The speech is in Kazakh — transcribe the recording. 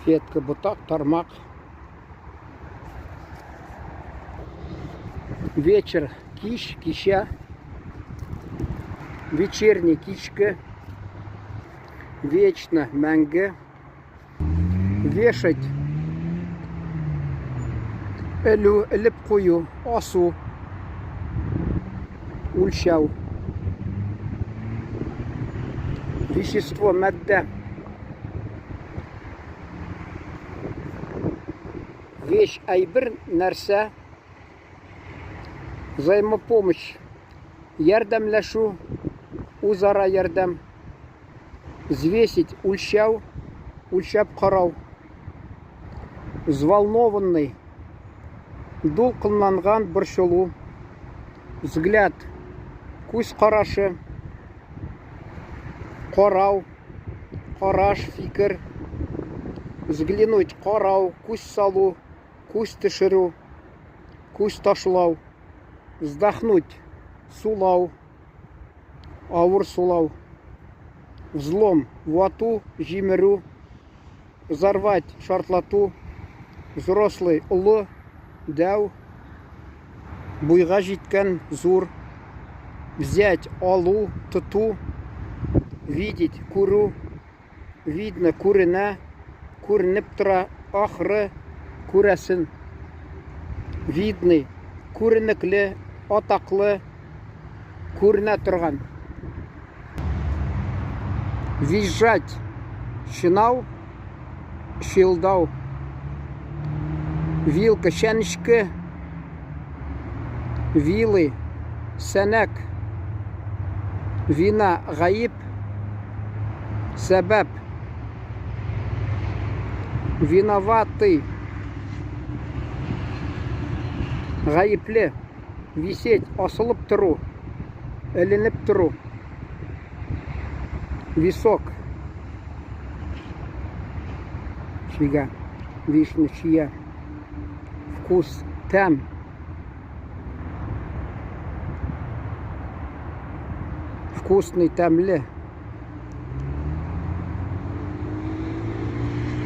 Сетка, бутак, тормак. Вечер, кищ, кища. Вечерний, кичка. Вечно, мәңгі. Вешать. Іліп қою, асу. Ульшау. Вещество, мәдді. Вещь, айбір нәрсә. Взаимопомощь. Ярдәмләшу. Узара ярдәм. Взвесить, ульшау. Ульшап қарау. Взволнованный. Дулкынланган борчылу. Взгляд. Күз карашы. Карау. Караш, фикер. Взглянуть, карау. Күз салу. Күз төшерү. Күз ташлау. Вздохнуть. Сулау. Авыр сулау. Взлом. Вату. Җимерү. Взорвать. Шартлату. Взрослый. Улы. Дәу. Буйга җиткән. Зур. Взять. Алу. Тоту. Видеть. Күрү. Видно. Күренә. Күренеп тора. Ахры. Күрәсен. Видный. Күренекле. Атаклы. Күренә торган. Визжать. Шинау. Шилдау. Вилка, чәнечке. Вилы. Сәнәк. Вина, гаип. Сәбәп. Виноватый. Гаипле. Висеть, асылып тұру. Эленеп тұру. Висок. Чига. Вишня, чия. Вкус. Тәм. Вкусный, тәмле.